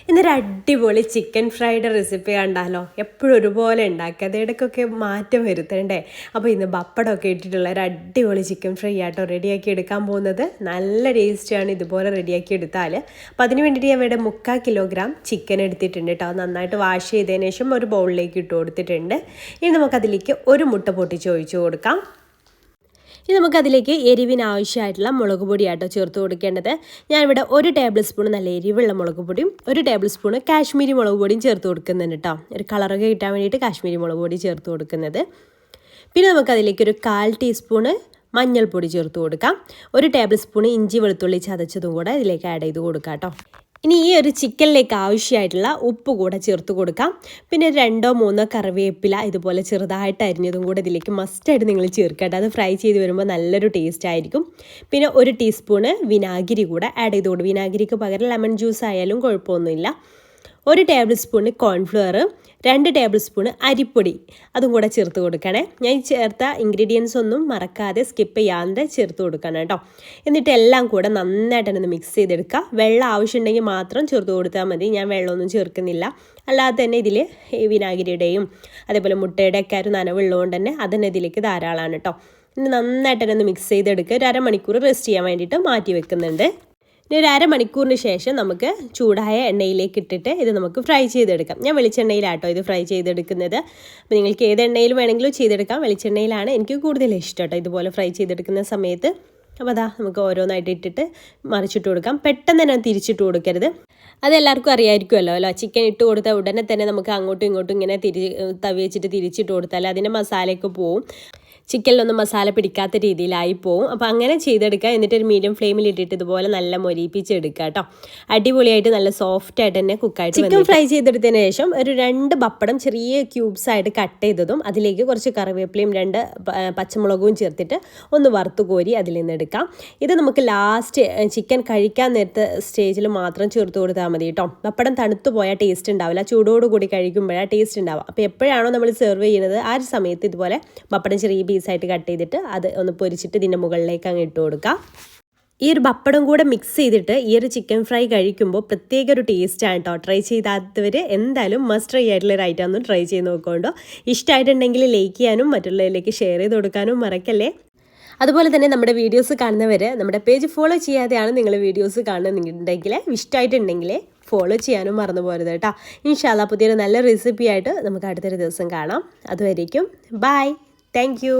ഇന്നൊരു അടിപൊളി chicken fried recipe കണ്ടാലോ? എപ്പോഴും ഒരുപോലെ ഉണ്ടാക്കുക, അത് ഇടയ്ക്കൊക്കെ മാറ്റം വരുത്തണ്ടേ. അപ്പോൾ ഇന്ന് പപ്പടമൊക്കെ ഇട്ടിട്ടുള്ള ഒരു അടിപൊളി ചിക്കൻ ഫ്രൈ ആട്ടോ റെഡിയാക്കി എടുക്കാൻ പോകുന്നത്. നല്ല ടേസ്റ്റിയാണ് ഇതുപോലെ റെഡിയാക്കി എടുത്താൽ. അപ്പോൾ അതിന് വേണ്ടിയിട്ട് ഞാൻ ഇവിടെ 3/4 കിലോഗ്രാം ചിക്കൻ എടുത്തിട്ടുണ്ട് കേട്ടോ. അത് നന്നായിട്ട് വാഷ് ചെയ്തതിന് ശേഷം ഒരു ബൗളിലേക്ക് ഇട്ട് കൊടുത്തിട്ടുണ്ട്. ഇനി നമുക്കതിലേക്ക് ഒരു മുട്ട പൊട്ടിച്ച് ഒഴിച്ച് കൊടുക്കാം. ഇനി നമുക്കതിലേക്ക് എരിവിന് ആവശ്യമായിട്ടുള്ള മുളക് പൊടിയാട്ടോ ചേർത്ത് കൊടുക്കേണ്ടത്. ഞാനിവിടെ 1 ടേബിൾ സ്പൂൺ നല്ല എരിവുള്ള മുളക് പൊടിയും 1 ടേബിൾ സ്പൂൺ കാശ്മീരി മുളക് പൊടിയും ചേർത്ത് കൊടുക്കുന്നുണ്ട് കേട്ടോ. ഒരു കളറൊക്കെ കിട്ടാൻ വേണ്ടിയിട്ട് കാശ്മീരി മുളക് പൊടി ചേർത്ത് കൊടുക്കുന്നത്. പിന്നെ നമുക്കതിലേക്ക് ഒരു 1/4 ടീസ്പൂണ് മഞ്ഞൾപ്പൊടി ചേർത്ത് കൊടുക്കാം. 1 ടേബിൾ സ്പൂൺ ഇഞ്ചി വെളുത്തുള്ളി ചതച്ചതും കൂടെ ഇതിലേക്ക് ആഡ് ചെയ്ത് കൊടുക്കാം കേട്ടോ. ഇനി ഈ ഒരു ചിക്കനിലേക്ക് ആവശ്യമായിട്ടുള്ള ഉപ്പ് കൂടെ ചേർത്ത് കൊടുക്കാം. പിന്നെ 2-3 കറിവേപ്പില ഇതുപോലെ ചെറുതായിട്ട് അരിഞ്ഞതും കൂടെ ഇതിലേക്ക് മസ്റ്റായിട്ട് നിങ്ങൾ ചേർക്കട്ടെ. അത് ഫ്രൈ ചെയ്ത് വരുമ്പോൾ നല്ലൊരു ടേസ്റ്റ് ആയിരിക്കും. പിന്നെ 1 ടീസ്പൂണ് വിനാഗിരി കൂടെ ആഡ് ചെയ്ത് കൊടുക്കും. വിനാഗിരിക്ക് പകരം ലെമൺ ജ്യൂസ് ആയാലും കുഴപ്പമൊന്നുമില്ല. 1 table spoon cornflour, 2 table spoon അരിപ്പൊടി അതും കൂടെ ചേർത്ത് കൊടുക്കണേ. ഞാൻ ചേർത്ത ഇൻഗ്രീഡിയൻസ് ഒന്നും മറക്കാതെ സ്കിപ്പ് ചെയ്യാതെ ചേർത്ത് കൊടുക്കണം കേട്ടോ. എന്നിട്ട് എല്ലാം കൂടെ നന്നായിട്ടൊന്ന് മിക്സ് ചെയ്തെടുക്കുക. വെള്ളം ആവശ്യമുണ്ടെങ്കിൽ മാത്രം ചേർത്ത് കൊടുത്താൽ മതി. ഞാൻ വെള്ളമൊന്നും ചേർക്കുന്നില്ല. അല്ലാതെ തന്നെ ഇതിൽ വിനാഗിരിയുടെയും അതേപോലെ മുട്ടയുടെ ഒക്കെ ഒരു നനവുള്ളതുകൊണ്ട് തന്നെ അതന്നെ ഇതിലേക്ക് ധാരാളമാണ് കേട്ടോ. ഇനി നന്നായിട്ടൊന്ന് മിക്സ് ചെയ്തെടുക്കുക. ഒരു അരമണിക്കൂർ റെസ്റ്റ് ചെയ്യാൻ വേണ്ടിയിട്ട് മാറ്റി വെക്കുന്നുണ്ട്. ഇനി ഒരു അരമണിക്കൂറിന് ശേഷം നമുക്ക് ചൂടായ എണ്ണയിലേക്ക് ഇട്ടിട്ട് ഇത് നമുക്ക് ഫ്രൈ ചെയ്തെടുക്കാം. ഞാൻ വെളിച്ചെണ്ണയിലാട്ടോ ഇത് ഫ്രൈ ചെയ്തെടുക്കുന്നത്. അപ്പോൾ നിങ്ങൾക്ക് ഏത് എണ്ണയിൽ വേണമെങ്കിലും ചെയ്തെടുക്കാം. വെളിച്ചെണ്ണയിലാണ് എനിക്ക് കൂടുതൽ ഇഷ്ടം കേട്ടോ ഇതുപോലെ ഫ്രൈ ചെയ്തെടുക്കുന്ന സമയത്ത്. അപ്പോൾ അതാ നമുക്ക് ഓരോന്നായിട്ട് ഇട്ടിട്ട് മറിച്ചിട്ട് കൊടുക്കാം. പെട്ടെന്ന് തന്നെ തിരിച്ചിട്ട് കൊടുക്കരുത്. അതെല്ലാവർക്കും അറിയാമായിരിക്കുമല്ലോ. ചിക്കൻ ഇട്ട് കൊടുത്താൽ ഉടനെ തന്നെ നമുക്ക് അങ്ങോട്ടും ഇങ്ങോട്ടും ഇങ്ങനെ തവി വെച്ചിട്ട് തിരിച്ചിട്ട് കൊടുത്താൽ അതിൻ്റെ മസാലയൊക്കെ പോവും. ചിക്കനിലൊന്നും മസാല പിടിക്കാത്ത രീതിയിലായി പോവും. അപ്പോൾ അങ്ങനെ ചെയ്തെടുക്കുക. എന്നിട്ട് ഒരു മീഡിയം ഫ്ലെയിമിൽ ഇട്ടിട്ട് ഇതുപോലെ നല്ല മൊരിപ്പിച്ചെടുക്കുക കേട്ടോ. അടിപൊളിയായിട്ട് നല്ല സോഫ്റ്റ് ആയിട്ട് തന്നെ കുക്കായിട്ട് ചിക്കൻ ഫ്രൈ ചെയ്തെടുത്തതിന് ശേഷം ഒരു 2 പപ്പടം ചെറിയ ക്യൂബ്സ് ആയിട്ട് കട്ട് ചെയ്തതും അതിലേക്ക് കുറച്ച് കറിവേപ്പിലയും 2 പച്ചമുളകും ചേർത്തിട്ട് ഒന്ന് വറുത്ത് കോരി അതിൽ നിന്ന് എടുക്കാം. ഇത് നമുക്ക് ലാസ്റ്റ് ചിക്കൻ കഴിക്കാൻ നേരത്തെ സ്റ്റേജിൽ മാത്രം ചേർത്ത് കൊടുത്താൽ മതി കേട്ടോ. പപ്പടം തണുത്തു പോയാൽ ടേസ്റ്റ് ഉണ്ടാവില്ല. ചൂടോടുകൂടി കഴിക്കുമ്പോഴാണ് ടേസ്റ്റ് ഉണ്ടാവുക. അപ്പോൾ എപ്പോഴാണോ നമ്മൾ സെർവ് ചെയ്യുന്നത് ആ ഒരു സമയത്ത് ഇതുപോലെ പപ്പടം ചെറിയ പീസായിട്ട് കട്ട് ചെയ്തിട്ട് അത് ഒന്ന് പൊരിച്ചിട്ട് ഇതിൻ്റെ മുകളിലേക്ക് അങ്ങ് ഇട്ട് കൊടുക്കാം. ഈ ഒരു പപ്പടം കൂടെ മിക്സ് ചെയ്തിട്ട് ഈ ഒരു ചിക്കൻ ഫ്രൈ കഴിക്കുമ്പോൾ പ്രത്യേക ഒരു ടേസ്റ്റാണ് കേട്ടോ. ട്രൈ ചെയ്താത്തവർ എന്തായാലും മസ്റ്റ് ട്രൈ ആയിട്ടുള്ള ഒരു ഐറ്റം ഒന്ന് ട്രൈ ചെയ്ത് നോക്കുകൊണ്ടോ. ഇഷ്ടമായിട്ടുണ്ടെങ്കിൽ ലൈക്ക് ചെയ്യാനും മറ്റുള്ളവരിലേക്ക് ഷെയർ ചെയ്ത് കൊടുക്കാനും മറക്കല്ലേ. അതുപോലെ തന്നെ നമ്മുടെ വീഡിയോസ് കാണുന്നവർ നമ്മുടെ പേജ് ഫോളോ ചെയ്യാതെയാണ് നിങ്ങൾ വീഡിയോസ് കാണുന്നുണ്ടെങ്കിൽ ഇഷ്ടമായിട്ടുണ്ടെങ്കിൽ ഫോളോ ചെയ്യാനും മറന്നു പോരുത് കേട്ടോ. ഇൻഷാ അല്ലാഹ് പുതിയൊരു നല്ല റെസിപ്പി ആയിട്ട് നമുക്ക് അടുത്തൊരു ദിവസം കാണാം. അതുവരേക്കും ബൈ. Thank you.